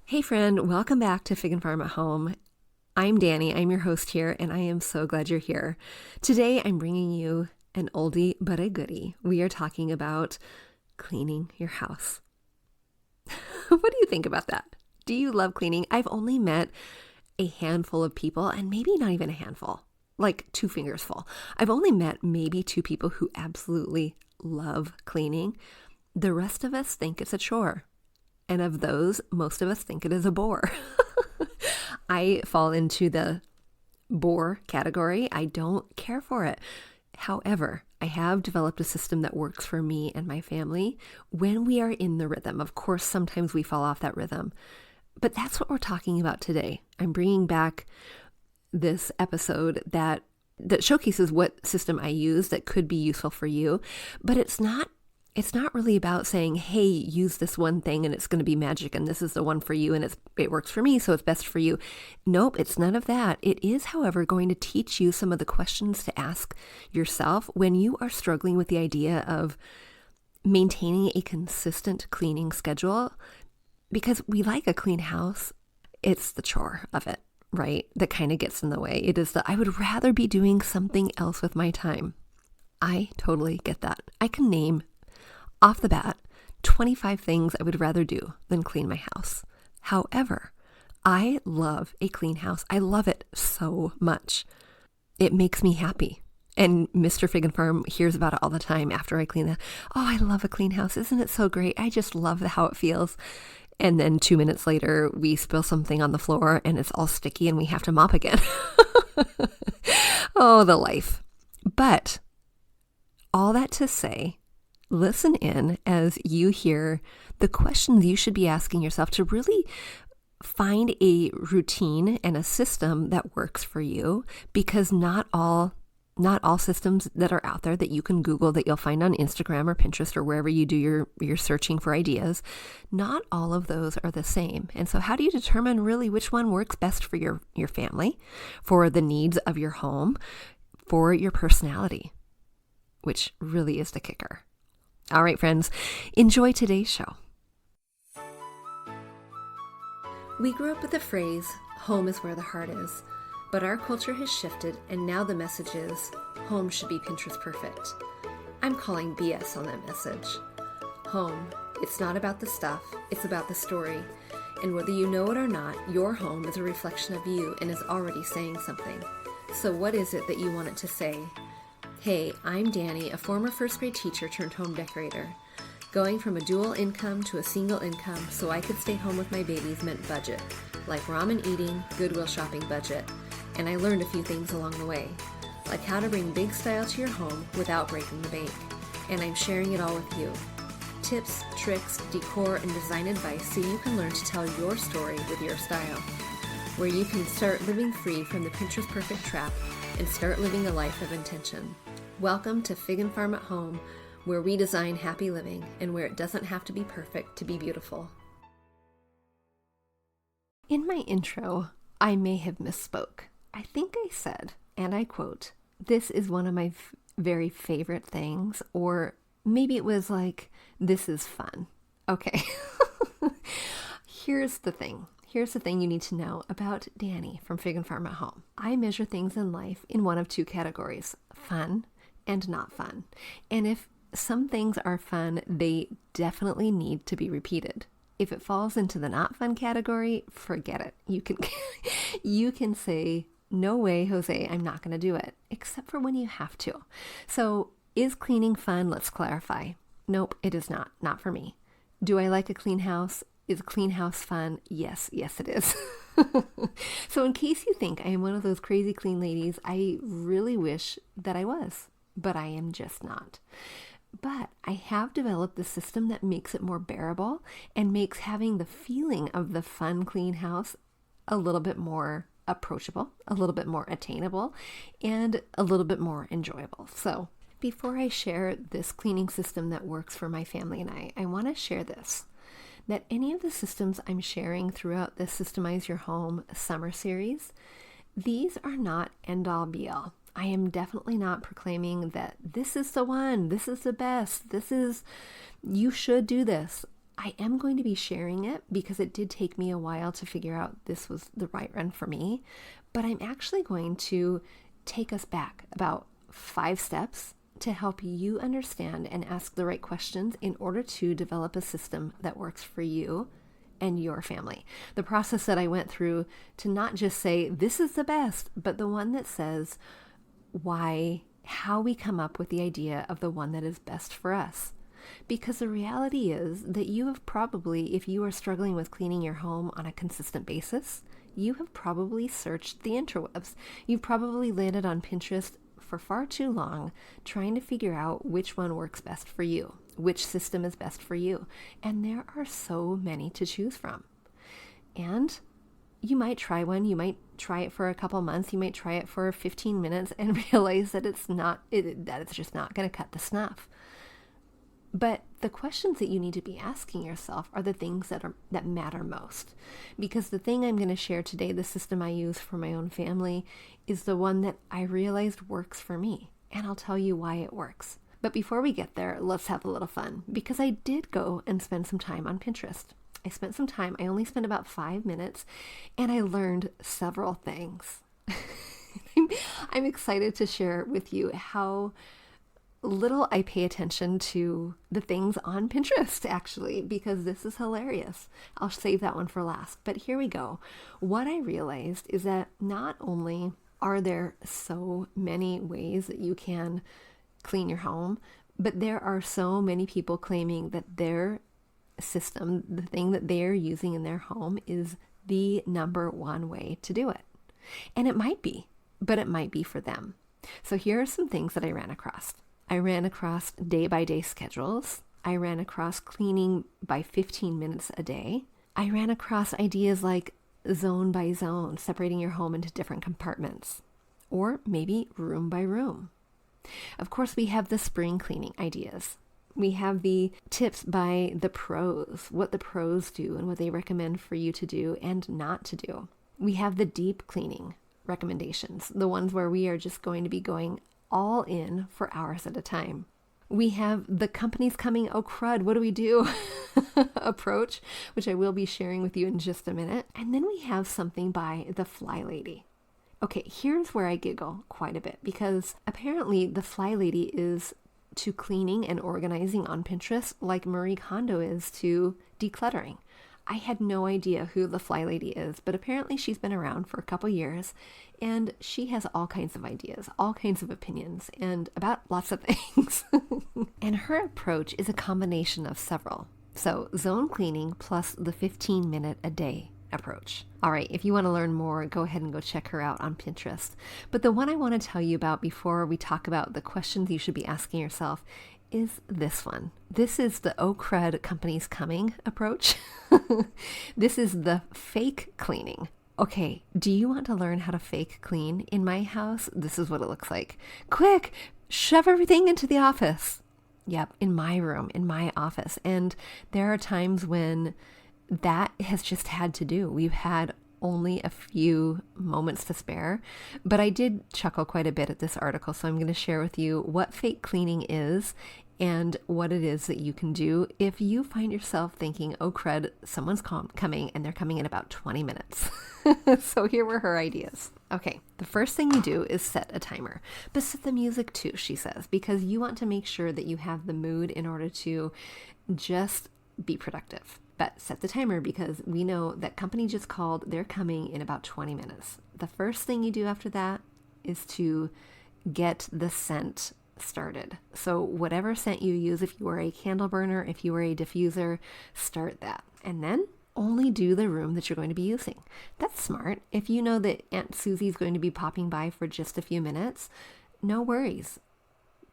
Hey friend, welcome back to Fig and Farm at Home. I'm Danny, I'm your host here, and I am so glad you're here. Today I'm bringing you an oldie but a goodie. We are talking about cleaning your house. What do you think about that? Do you love cleaning? I've only met a handful of people, and maybe not even a handful, like 2 fingers full. I've only met maybe 2 people who absolutely love cleaning. The rest of us think it's a chore. And of those, most of us think it is a bore. I fall into the bore category. I don't care for it. However, I have developed a system that works for me and my family when we are in the rhythm. Of course, sometimes we fall off that rhythm, but that's what we're talking about today. I'm bringing back this episode that showcases what system I use that could be useful for you, but it's not really about saying, hey, use this one thing and it's going to be magic and this is the one for you and it works for me, so it's best for you. Nope, it's none of that. It is, however, going to teach you some of the questions to ask yourself when you are struggling with the idea of maintaining a consistent cleaning schedule, because we like a clean house. It's the chore of it, right? That kind of gets in the way. It is I would rather be doing something else with my time. I totally get that. I can name off the bat 25 things I would rather do than clean my house. However, I love a clean house. I love it so much. It makes me happy. And Mr. Fig and Farm hears about it all the time after I clean that. Oh, I love a clean house. Isn't it so great? I just love how it feels. And then 2 minutes later, we spill something on the floor and it's all sticky and we have to mop again. Oh, the life. But all that to say, listen in as you hear the questions you should be asking yourself to really find a routine and a system that works for you, because not all systems that are out there that you can Google, that you'll find on Instagram or Pinterest or wherever you do your searching for ideas, not all of those are the same. And so how do you determine really which one works best for your family, for the needs of your home, for your personality, which really is the kicker. All right, friends, enjoy today's show. We grew up with the phrase, home is where the heart is, but our culture has shifted and now the message is, home should be Pinterest perfect. I'm calling BS on that message. Home, it's not about the stuff, it's about the story. And whether you know it or not, your home is a reflection of you and is already saying something. So what is it that you want it to say? Hey, I'm Danny, a former first grade teacher turned home decorator. Going from a dual income to a single income so I could stay home with my babies meant budget, like ramen eating, Goodwill shopping budget. And I learned a few things along the way, like how to bring big style to your home without breaking the bank. And I'm sharing it all with you. Tips, tricks, decor, and design advice so you can learn to tell your story with your style, where you can start living free from the Pinterest perfect trap and start living a life of intention. Welcome to Fig and Farm at Home, where we design happy living and where it doesn't have to be perfect to be beautiful. In my intro, I may have misspoke. I think I said, and I quote, this is one of my very favorite things, or maybe it was like, this is fun. Okay. Here's the thing you need to know about Danny from Fig and Farm at Home. I measure things in life in one of 2 categories, fun and not fun. And if some things are fun, they definitely need to be repeated. If it falls into the not fun category, forget it. You can say, no way, Jose, I'm not going to do it, except for when you have to. So is cleaning fun? Let's clarify. Nope, it is not. Not for me. Do I like a clean house? Is a clean house fun? Yes, it is. So in case you think I am one of those crazy clean ladies, I really wish that I was, but I am just not. But I have developed the system that makes it more bearable and makes having the feeling of the fun, clean house a little bit more approachable, a little bit more attainable, and a little bit more enjoyable. So before I share this cleaning system that works for my family and I want to share this, that any of the systems I'm sharing throughout the Systemize Your Home summer series, these are not end-all be-all. I am definitely not proclaiming that this is the one, this is the best, you should do this. I am going to be sharing it because it did take me a while to figure out this was the right run for me. But I'm actually going to take us back about 5 steps to help you understand and ask the right questions in order to develop a system that works for you and your family. The process that I went through to not just say, this is the best, but the one that says how we come up with the idea of the one that is best for us. Because the reality is that you have probably, if you are struggling with cleaning your home on a consistent basis, you have probably searched the interwebs. You've probably landed on Pinterest for far too long trying to figure out which one works best for you, which system is best for you. And there are so many to choose from. And you might try one, you might try it for a couple months, you might try it for 15 minutes and realize that it's just not going to cut the snuff. But the questions that you need to be asking yourself are the things that matter most. Because the thing I'm going to share today, the system I use for my own family, is the one that I realized works for me. And I'll tell you why it works. But before we get there, let's have a little fun. Because I did go and spend some time on Pinterest. I only spent about 5 minutes, and I learned several things. I'm excited to share with you how little I pay attention to the things on Pinterest, actually, because this is hilarious. I'll save that one for last, but here we go. What I realized is that not only are there so many ways that you can clean your home, but there are so many people claiming that their system, the thing that they're using in their home, is the number one way to do it. And it might be, but it might be for them. So here are some things that I ran across. I ran across day-by-day schedules. I ran across cleaning by 15 minutes a day. I ran across ideas like zone by zone, separating your home into different compartments, or maybe room by room. Of course, we have the spring cleaning ideas. We have the tips by the pros, what the pros do and what they recommend for you to do and not to do. We have the deep cleaning recommendations, the ones where we are just going to be going all in for hours at a time. We have the company's coming, oh crud, what do we do? approach, which I will be sharing with you in just a minute. And then we have something by the Fly Lady. Okay, here's where I giggle quite a bit, because apparently the Fly Lady is to cleaning and organizing on Pinterest like Marie Kondo is to decluttering. I had no idea who the Fly Lady is, but apparently she's been around for a couple years, and she has all kinds of ideas, all kinds of opinions, and about lots of things. And her approach is a combination of several. So zone cleaning plus the 15-minute a day approach. All right, if you want to learn more, go ahead and go check her out on Pinterest. But the one I want to tell you about before we talk about the questions you should be asking yourself is this one. This is the oh crud, company's coming approach. This is the fake cleaning. Okay, do you want to learn how to fake clean? In my house, this is what it looks like. Quick, shove everything into the office. Yep, in my room, in my office. And there are times when that has just had to do. We've had only a few moments to spare, but I did chuckle quite a bit at this article, so I'm going to share with you what fake cleaning is and what it is that you can do if you find yourself thinking, oh crud, someone's coming and they're coming in about 20 minutes. So here were her ideas. Okay, the first thing you do is set a timer, but set the music too, she says, because you want to make sure that you have the mood in order to just be productive. But set the timer because we know that company just called, they're coming in about 20 minutes. The first thing you do after that is to get the scent started. So whatever scent you use, if you are a candle burner, if you are a diffuser, start that. And then only do the room that you're going to be using. That's smart. If you know that Aunt Susie's going to be popping by for just a few minutes, no worries.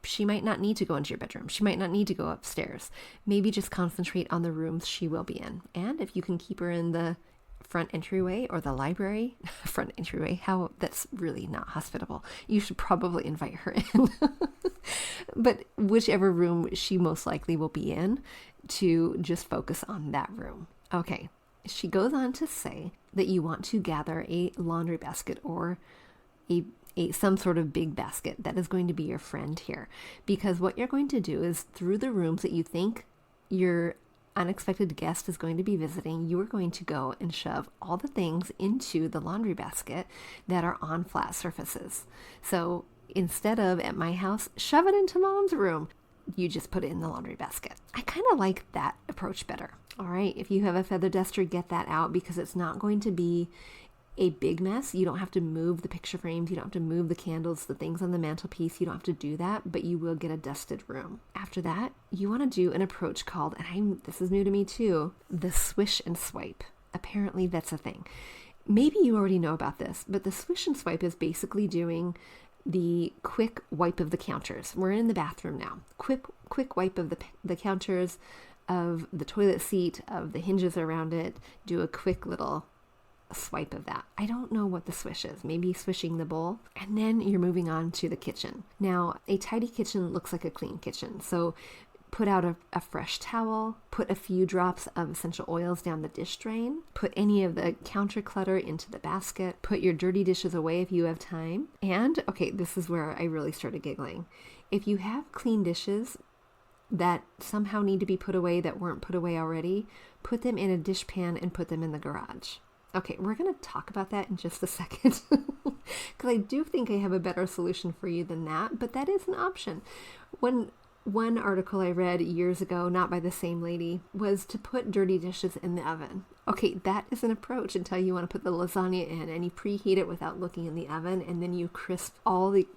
She might not need to go into your bedroom. She might not need to go upstairs. Maybe just concentrate on the rooms she will be in. And if you can keep her in the front entryway or the library, front entryway, that's really not hospitable. You should probably invite her in. But whichever room she most likely will be in, to just focus on that room. Okay. She goes on to say that you want to gather a laundry basket or some sort of big basket that is going to be your friend here, because what you're going to do is through the rooms that you think you're unexpected guest is going to be visiting, you are going to go and shove all the things into the laundry basket that are on flat surfaces. So instead of at my house, shove it into mom's room, you just put it in the laundry basket. I kind of like that approach better. All right, if you have a feather duster, get that out because it's not going to be a big mess. You don't have to move the picture frames. You don't have to move the candles, the things on the mantelpiece. You don't have to do that, but you will get a dusted room. After that, you want to do an approach called, and this is new to me too, the swish and swipe. Apparently that's a thing. Maybe you already know about this, but the swish and swipe is basically doing the quick wipe of the counters. We're in the bathroom now. Quick wipe of the counters, of the toilet seat, of the hinges around it. Do a quick little swipe of that. I don't know what the swish is. Maybe swishing the bowl. And then you're moving on to the kitchen. Now, a tidy kitchen looks like a clean kitchen. So put out a fresh towel, put a few drops of essential oils down the dish drain, put any of the counter clutter into the basket, put your dirty dishes away if you have time. And, okay, this is where I really started giggling. If you have clean dishes that somehow need to be put away that weren't put away already, put them in a dishpan and put them in the garage. Okay, we're going to talk about that in just a second because I do think I have a better solution for you than that, but that is an option. One article I read years ago, not by the same lady, was to put dirty dishes in the oven. Okay, that is an approach until you want to put the lasagna in and you preheat it without looking in the oven and then you crisp all the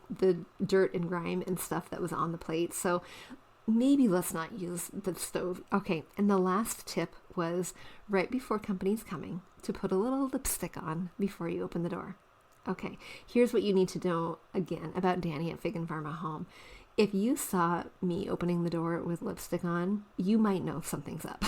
dirt and grime and stuff that was on the plate. So maybe let's not use the stove. Okay, and the last tip was right before company's coming to put a little lipstick on before you open the door. Okay, here's what you need to know again about Danny at Fig and Farm at Home. If you saw me opening the door with lipstick on, you might know something's up.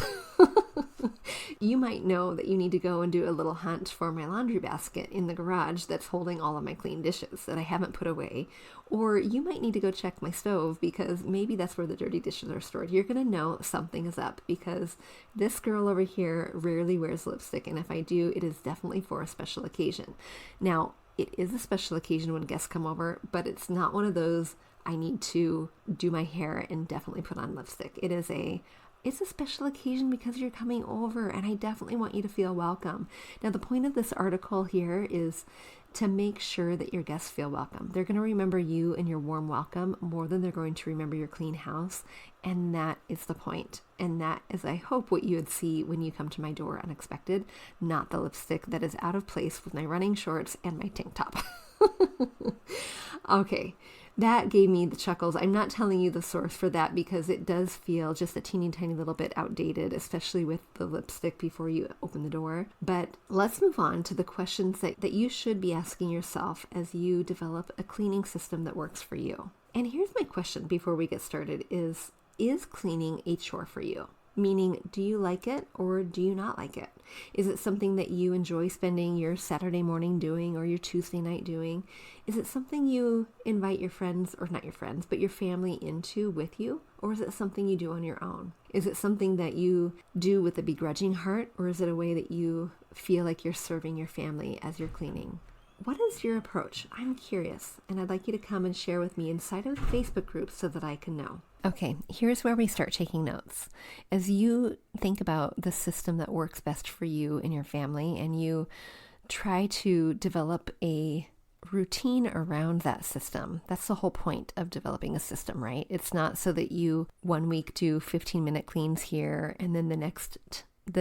You might know that you need to go and do a little hunt for my laundry basket in the garage that's holding all of my clean dishes that I haven't put away. Or you might need to go check my stove because maybe that's where the dirty dishes are stored. You're going to know something is up because this girl over here rarely wears lipstick. And if I do, it is definitely for a special occasion. Now, it is a special occasion when guests come over, but it's not one of those I need to do my hair and definitely put on lipstick. It's a special occasion because you're coming over and I definitely want you to feel welcome. Now, the point of this article here is to make sure that your guests feel welcome. They're going to remember you and your warm welcome more than they're going to remember your clean house. And that is the point. And that is, I hope, what you would see when you come to my door unexpected, not the lipstick that is out of place with my running shorts and my tank top. Okay. That gave me the chuckles. I'm not telling you the source for that because it does feel just a teeny tiny little bit outdated, especially with the lipstick before you open the door. But let's move on to the questions that you should be asking yourself as you develop a cleaning system that works for you. And here's my question before we get started is cleaning a chore for you? Meaning, do you like it or do you not like it? Is it something that you enjoy spending your Saturday morning doing or your Tuesday night doing? Is it something you invite your friends, or not your friends, but your family into with you? Or is it something you do on your own? Is it something that you do with a begrudging heart, or is it a way that you feel like you're serving your family as you're cleaning? What is your approach? I'm curious, and I'd like you to come and share with me inside of the Facebook group so that I can know. Okay, here's where we start taking notes. As you think about the system that works best for you and your family, and you try to develop a routine around that system. That's the whole point of developing a system, right? It's not so that you 1 week do 15-minute cleans here, and then the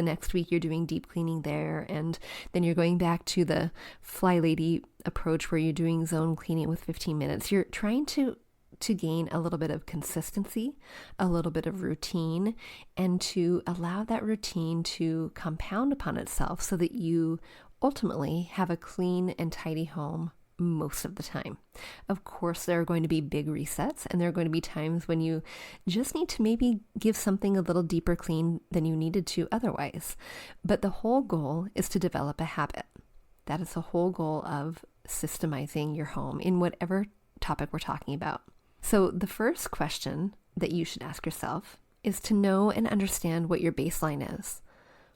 next week you're doing deep cleaning there, and then you're going back to the fly lady approach where you're doing zone cleaning with 15 minutes. You're trying to gain a little bit of consistency, a little bit of routine, and to allow that routine to compound upon itself so that you ultimately have a clean and tidy home most of the time. Of course, there are going to be big resets, and there are going to be times when you just need to maybe give something a little deeper clean than you needed to otherwise. But the whole goal is to develop a habit. That is the whole goal of systemizing your home in whatever topic we're talking about. So the first question that you should ask yourself is to know and understand what your baseline is.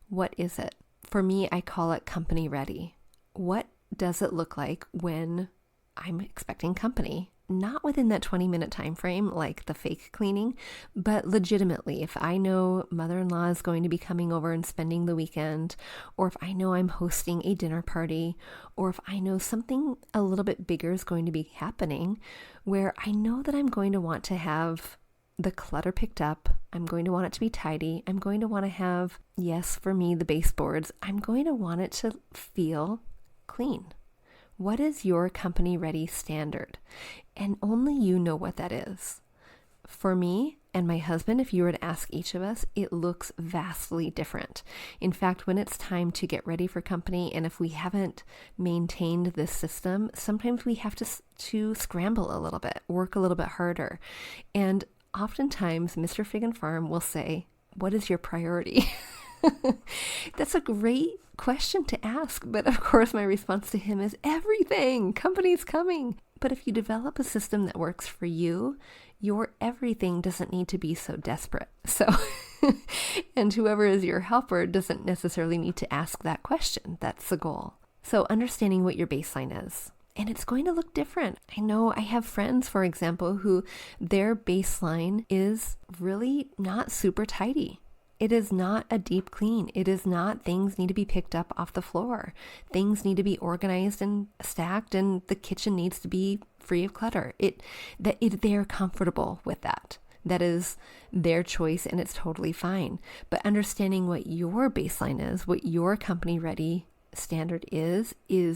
What is it? For me, I call it company ready. What does it look like when I'm expecting company? not within that 20-minute time frame like the fake cleaning, but legitimately, if I know mother-in-law is going to be coming over and spending the weekend, or if I know I'm hosting a dinner party, or if I know something a little bit bigger is going to be happening, where I know that I'm going to want to have the clutter picked up, I'm going to want it to be tidy, I'm going to want to have, yes, for me, the baseboards, I'm going to want it to feel clean. What is your company ready standard? And only you know what that is. For me and my husband, if you were to ask each of us, it looks vastly different. In fact, when it's time to get ready for company, and if we haven't maintained this system, sometimes we have to scramble a little bit, work a little bit harder. And oftentimes, Mr. Fig and Farm will say, what is your priority? That's a great question to ask, but of course my response to him is everything. Company's coming. But if you develop a system that works for you, your everything doesn't need to be so desperate. So, and whoever is your helper doesn't necessarily need to ask that question. That's the goal. So understanding what your baseline is. And it's going to look different. I know I have friends, for example, who their baseline is really not super tidy. It is not a deep clean. It is not things need to be picked up off the floor. Things need to be organized and stacked, and the kitchen needs to be free of clutter. They're comfortable with that. That is their choice, and it's totally fine. But understanding what your baseline is, what your company ready standard is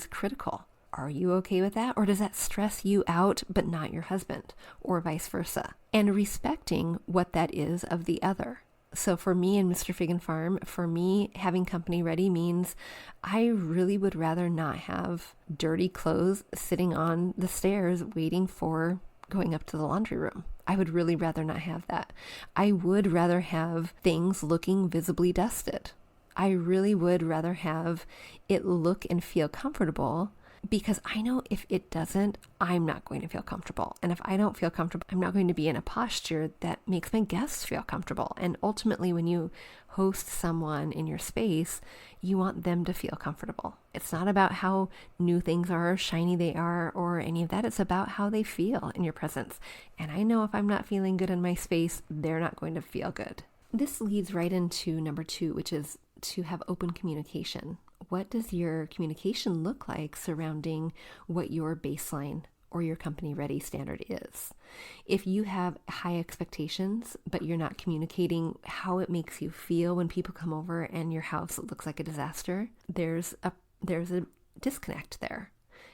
critical. Are you okay with that? Or does that stress you out, but not your husband, or vice versa? And respecting what that is of the other. So for me and Mr. Fig and Farm, for me, having company ready means I really would rather not have dirty clothes sitting on the stairs waiting for going up to the laundry room. I would really rather not have that. I would rather have things looking visibly dusted. I really would rather have it look and feel comfortable, because I know if it doesn't, I'm not going to feel comfortable. And if I don't feel comfortable, I'm not going to be in a posture that makes my guests feel comfortable. And ultimately, when you host someone in your space, you want them to feel comfortable. It's not about how new things are, or shiny they are, or any of that. It's about how they feel in your presence. And I know if I'm not feeling good in my space, they're not going to feel good. This leads right into number 2, which is to have open communication. What does your communication look like surrounding what your baseline or your company ready standard is? If you have high expectations, but you're not communicating how it makes you feel when people come over and your house looks like a disaster, there's a disconnect there.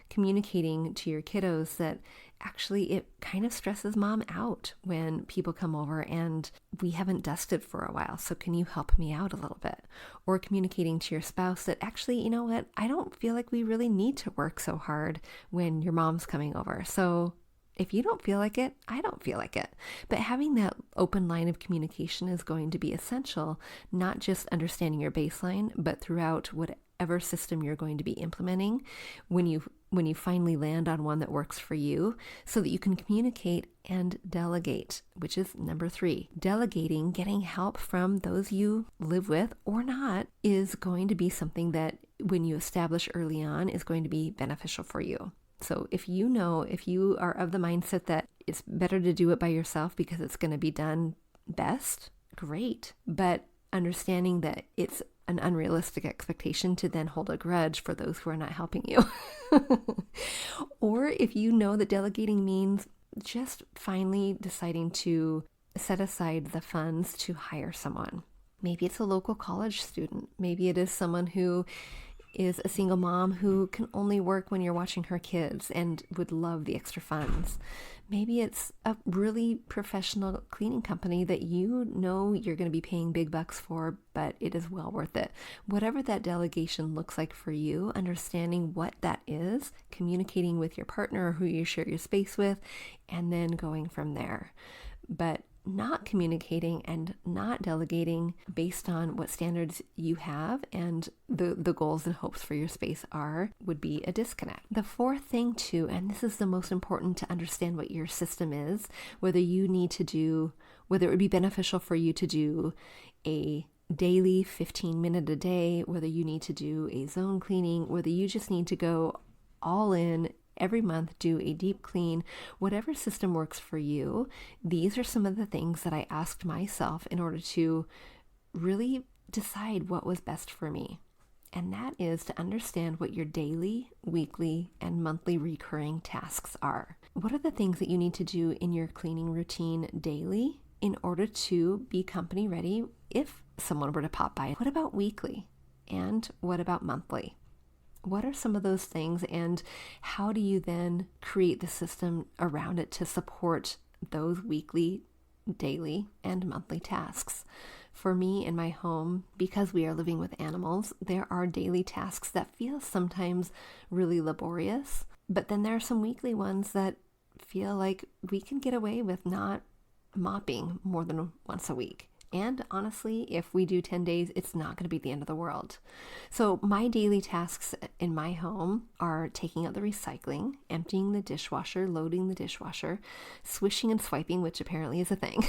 Communicating to your kiddos that actually it kind of stresses mom out when people come over and we haven't dusted for a while. So can you help me out a little bit? Or communicating to your spouse that actually, you know what, I don't feel like we really need to work so hard when your mom's coming over. So if you don't feel like it, I don't feel like it. But having that open line of communication is going to be essential, not just understanding your baseline, but throughout whatever system you're going to be implementing when you finally land on one that works for you, so that you can communicate and delegate, which is number 3. Delegating, getting help from those you live with or not, is going to be something that when you establish early on is going to be beneficial for you. So if you are of the mindset that it's better to do it by yourself because it's going to be done best, great. But understanding that it's an unrealistic expectation to then hold a grudge for those who are not helping you. Or if you know that delegating means just finally deciding to set aside the funds to hire someone. Maybe it's a local college student. Maybe it is someone who is a single mom who can only work when you're watching her kids and would love the extra funds. Maybe it's a really professional cleaning company that you know you're going to be paying big bucks for, but it is well worth it. Whatever that delegation looks like for you, understanding what that is, communicating with your partner or who you share your space with, and then going from there. But not communicating and not delegating based on what standards you have and the goals and hopes for your space would be a disconnect. The 4th thing too, and this is the most important to understand what your system is, whether it would be beneficial for you to do a daily 15-minute a day, whether you need to do a zone cleaning, whether you just need to go all in every month do a deep clean, whatever system works for you. These are some of the things that I asked myself in order to really decide what was best for me. And that is to understand what your daily, weekly, and monthly recurring tasks are. What are the things that you need to do in your cleaning routine daily in order to be company ready if someone were to pop by? What about weekly? And what about monthly? What are some of those things, and how do you then create the system around it to support those weekly, daily, and monthly tasks? For me in my home, because we are living with animals, there are daily tasks that feel sometimes really laborious, but then there are some weekly ones that feel like we can get away with not mopping more than once a week. And honestly, if we do 10 days, it's not going to be the end of the world. So my daily tasks in my home are taking out the recycling, emptying the dishwasher, loading the dishwasher, swishing and swiping, which apparently is a thing.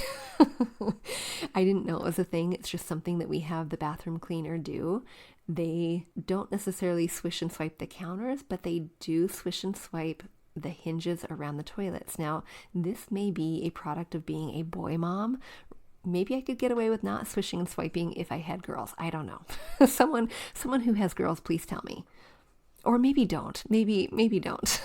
I didn't know it was a thing. It's just something that we have the bathroom cleaner do. They don't necessarily swish and swipe the counters, but they do swish and swipe the hinges around the toilets. Now, this may be a product of being a boy mom. Maybe I could get away with not swishing and swiping if I had girls. I don't know. Someone who has girls, please tell me. Or maybe don't. Maybe don't.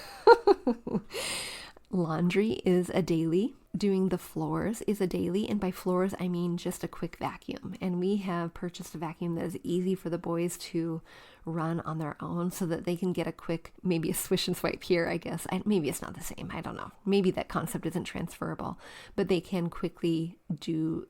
Laundry is a daily. Doing the floors is a daily. And by floors, I mean just a quick vacuum. And we have purchased a vacuum that is easy for the boys to run on their own so that they can get a quick, maybe a swish and swipe here, I guess. Maybe it's not the same. I don't know. Maybe that concept isn't transferable. But they can quickly do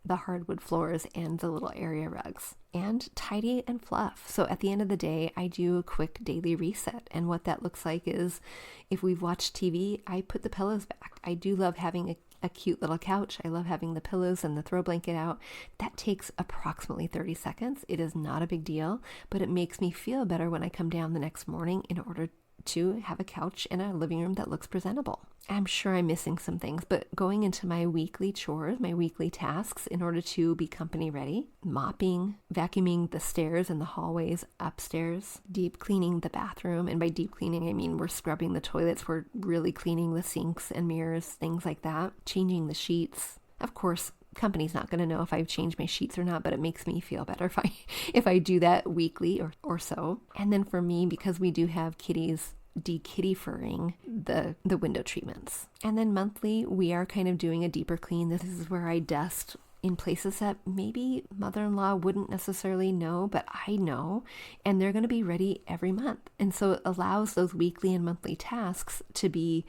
the hardwood floors and the little area rugs, and tidy and fluff. So at the end of the day, I do a quick daily reset. And what that looks like is, if we've watched TV, I put the pillows back. I do love having a cute little couch. I love having the pillows and the throw blanket out. That takes approximately 30 seconds. It is not a big deal, but it makes me feel better when I come down the next morning in order to have a couch in a living room that looks presentable. I'm sure I'm missing some things, but going into my weekly chores, my weekly tasks in order to be company ready: mopping, vacuuming the stairs and the hallways upstairs, deep cleaning the bathroom. And by deep cleaning, I mean we're scrubbing the toilets, we're really cleaning the sinks and mirrors, things like that, changing the sheets. Of course, company's not going to know if I've changed my sheets or not, but it makes me feel better if I do that weekly or so. And then for me, because we do have kitties, de-kitty furring the window treatments. And then monthly, we are kind of doing a deeper clean. This is where I dust in places that maybe mother-in-law wouldn't necessarily know, but I know, and they're going to be ready every month. And so it allows those weekly and monthly tasks to be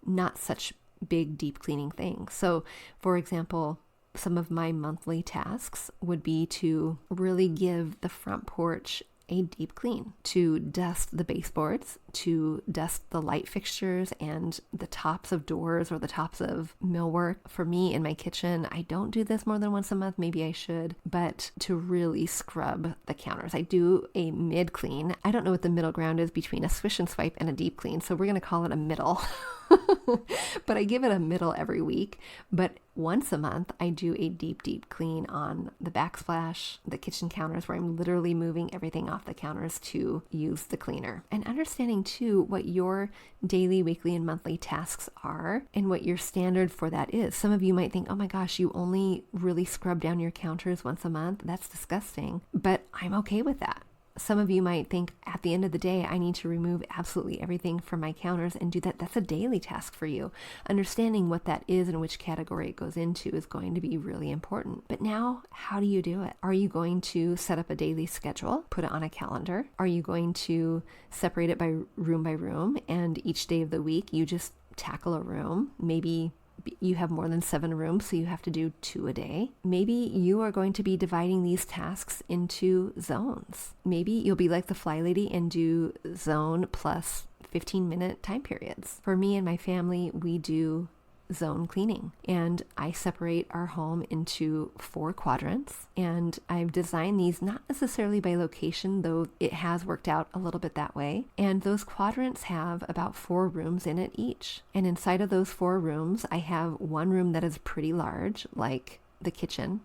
not such big, deep cleaning things. So for example, some of my monthly tasks would be to really give the front porch a deep clean, to dust the baseboards, to dust the light fixtures and the tops of doors or the tops of millwork. For me in my kitchen, I don't do this more than once a month. Maybe I should, but to really scrub the counters. I do a mid clean. I don't know what the middle ground is between a swish and swipe and a deep clean, so we're going to call it a middle. But I give it a middle every week. But once a month, I do a deep, deep clean on the backsplash, the kitchen counters, where I'm literally moving everything off the counters to use the cleaner. And understanding too what your daily, weekly, and monthly tasks are and what your standard for that is. Some of you might think, oh my gosh, you only really scrub down your counters once a month. That's disgusting. But I'm okay with that. Some of you might think at the end of the day, I need to remove absolutely everything from my counters and do that. That's a daily task for you. Understanding what that is and which category it goes into is going to be really important. But now, how do you do it? Are you going to set up a daily schedule, put it on a calendar? Are you going to separate it by room, and each day of the week you just tackle a room? Maybe you have more than 7 rooms, so you have to do 2 a day. Maybe you are going to be dividing these tasks into zones. Maybe you'll be like the fly lady and do zone plus 15-minute time periods. For me and my family, we do zone cleaning, and I separate our home into 4 quadrants, and I've designed these not necessarily by location, though it has worked out a little bit that way. And those quadrants have about 4 rooms in it each, and inside of those 4 rooms I have one room that is pretty large, like the kitchen,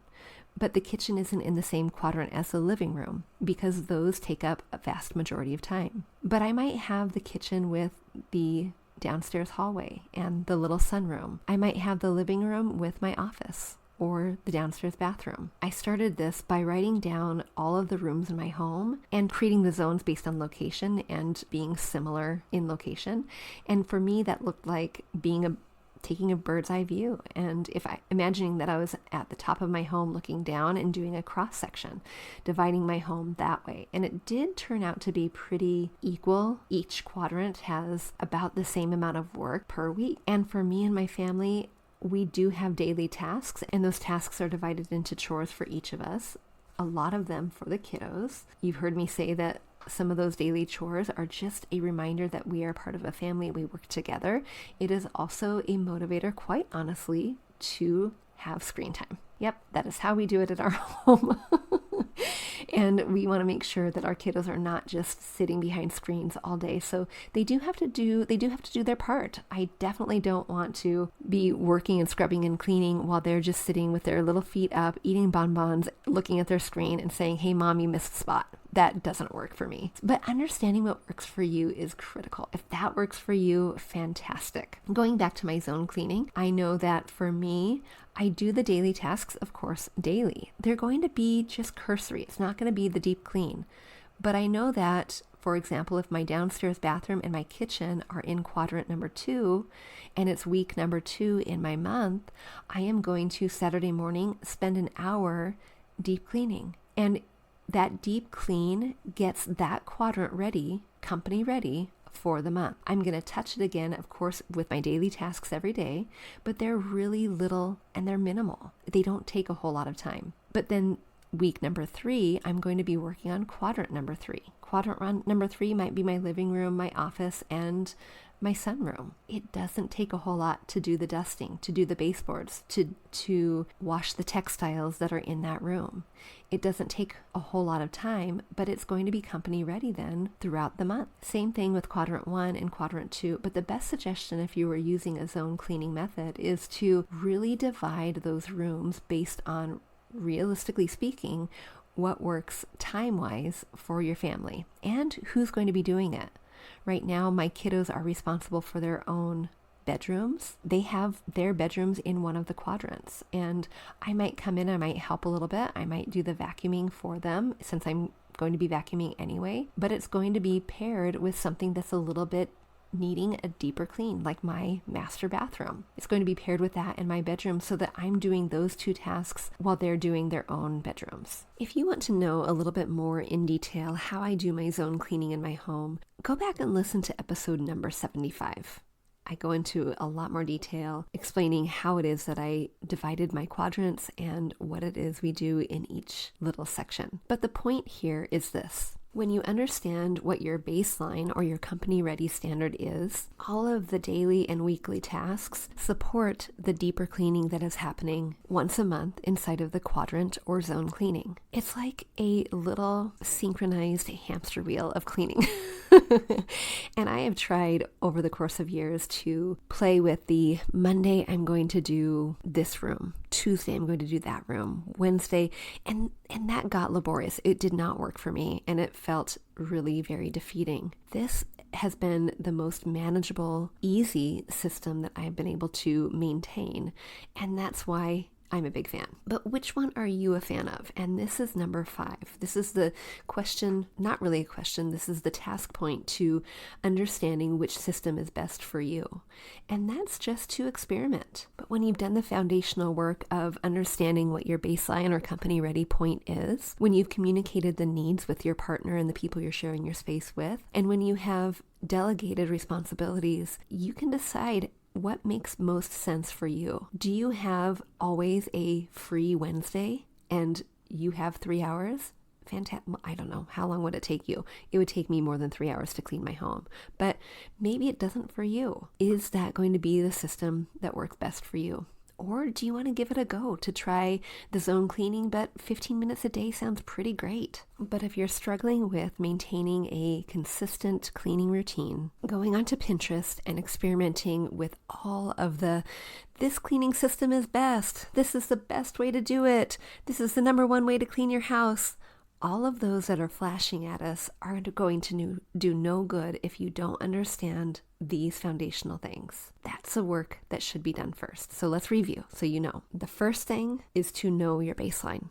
but the kitchen isn't in the same quadrant as the living room because those take up a vast majority of time. But I might have the kitchen with the downstairs hallway and the little sunroom. I might have the living room with my office or the downstairs bathroom. I started this by writing down all of the rooms in my home and creating the zones based on location and being similar in location. And for me, that looked like taking a bird's eye view. And imagining that I was at the top of my home looking down and doing a cross section, dividing my home that way. And it did turn out to be pretty equal. Each quadrant has about the same amount of work per week. And for me and my family, we do have daily tasks, and those tasks are divided into chores for each of us. A lot of them for the kiddos. You've heard me say that some of those daily chores are just a reminder that we are part of a family, we work together. It is also a motivator, quite honestly, to have screen time. Yep, that is how we do it at our home. And we want to make sure that our kiddos are not just sitting behind screens all day. So they do have to do their part. I definitely don't want to be working and scrubbing and cleaning while they're just sitting with their little feet up, eating bonbons, looking at their screen and saying, "Hey, Mom, you missed a spot." That doesn't work for me. But understanding what works for you is critical. If that works for you, fantastic. Going back to my zone cleaning, I know that for me, I do the daily tasks, of course, daily. They're going to be just cursory. It's not going to be the deep clean. But I know that, for example, if my downstairs bathroom and my kitchen are in quadrant number 2, and it's week number 2 in my month, I am going to Saturday morning spend an hour deep cleaning. And that deep clean gets that quadrant ready, company ready, for the month. I'm going to touch it again, of course, with my daily tasks every day, but they're really little and they're minimal. They don't take a whole lot of time. But then week number 3, I'm going to be working on quadrant number 3. Quadrant number 3 might be my living room, my office, and my sunroom. It doesn't take a whole lot to do the dusting, to do the baseboards, to wash the textiles that are in that room. It doesn't take a whole lot of time, but it's going to be company ready then throughout the month. Same thing with quadrant 1 and quadrant 2, but the best suggestion if you were using a zone cleaning method is to really divide those rooms based on, realistically speaking, what works time-wise for your family and who's going to be doing it. Right now, my kiddos are responsible for their own bedrooms. They have their bedrooms in one of the quadrants, and I might come in, I might help a little bit. I might do the vacuuming for them since I'm going to be vacuuming anyway, but it's going to be paired with something that's a little bit needing a deeper clean, like my master bathroom. It's going to be paired with that in my bedroom so that I'm doing those 2 tasks while they're doing their own bedrooms. If you want to know a little bit more in detail how I do my zone cleaning in my home, go back and listen to episode number 75. I go into a lot more detail explaining how it is that I divided my quadrants and what it is we do in each little section. But the point here is this. When you understand what your baseline or your company ready standard is, all of the daily and weekly tasks support the deeper cleaning that is happening once a month inside of the quadrant or zone cleaning. It's like a little synchronized hamster wheel of cleaning. And I have tried over the course of years to play with the Monday I'm going to do this room, Tuesday I'm going to do that room, Wednesday, and that got laborious. It did not work for me, and it felt really very defeating. This has been the most manageable, easy system that I've been able to maintain, and that's why I'm a big fan. But which one are you a fan of? And this is number 5. This is the question, not really a question, this is the task point to understanding which system is best for you. And that's just to experiment. But when you've done the foundational work of understanding what your baseline or company ready point is, when you've communicated the needs with your partner and the people you're sharing your space with, and when you have delegated responsibilities, you can decide what makes most sense for you. Do you have always a free Wednesday and you have 3 hours? Fantastic. I don't know. How long would it take you? It would take me more than 3 hours to clean my home, but maybe it doesn't for you. Is that going to be the system that works best for you? Or do you want to give it a go to try the zone cleaning, but 15 minutes a day sounds pretty great. But if you're struggling with maintaining a consistent cleaning routine, going onto Pinterest and experimenting with all of this cleaning system is best, this is the best way to do it, this is the number one way to clean your house, all of those that are flashing at us are going to do no good if you don't understand these foundational things. That's the work that should be done first. So let's review so you know. The first thing is to know your baseline.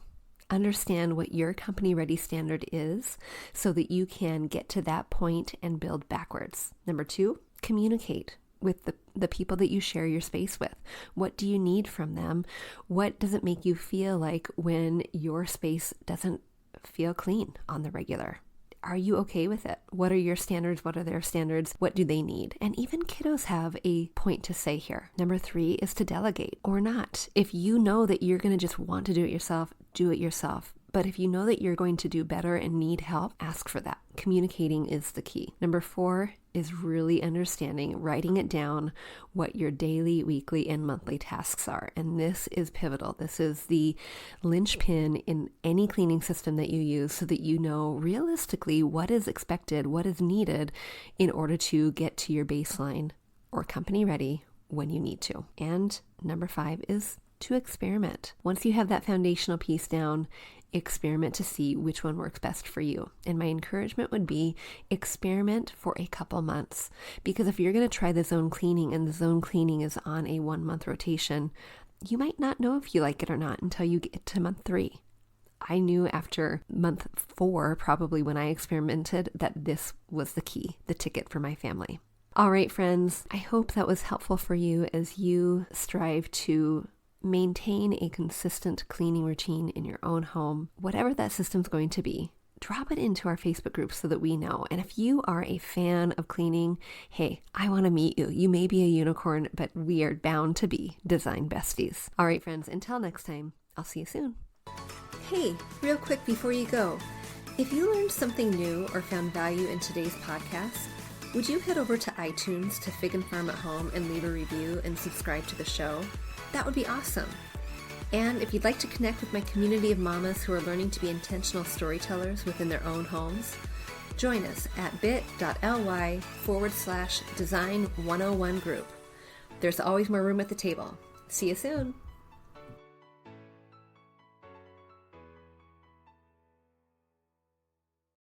Understand what your company ready standard is so that you can get to that point and build backwards. Number 2, communicate with the people that you share your space with. What do you need from them? What does it make you feel like when your space doesn't feel clean on the regular? Are you okay with it? What are your standards? What are their standards? What do they need? And even kiddos have a point to say here. Number 3 is to delegate or not. If you know that you're going to just want to do it yourself, do it yourself. But if you know that you're going to do better and need help, ask for that. Communicating is the key. Number 4 is really understanding, writing it down, what your daily, weekly, and monthly tasks are. And this is pivotal. This is the linchpin in any cleaning system that you use so that you know realistically what is expected, what is needed in order to get to your baseline or company ready when you need to. And number 5 is to experiment. Once you have that foundational piece down, experiment to see which one works best for you. And my encouragement would be experiment for a couple months. Because if you're going to try the zone cleaning and the zone cleaning is on a 1-month rotation, you might not know if you like it or not until you get to month 3. I knew after month 4, probably when I experimented, that this was the key, the ticket for my family. All right, friends, I hope that was helpful for you as you strive to maintain a consistent cleaning routine in your own home. Whatever that system's going to be, drop it into our Facebook group so that we know. And if you are a fan of cleaning, hey, I want to meet you. You may be a unicorn, but we are bound to be design besties. All right, friends, until next time, I'll see you soon. Hey, real quick before you go, if you learned something new or found value in today's podcast, would you head over to iTunes to Fig and Farm at Home and leave a review and subscribe to the show? That would be awesome. And if you'd like to connect with my community of mamas who are learning to be intentional storytellers within their own homes, join us at bit.ly/design101 group. There's always more room at the table. See you soon.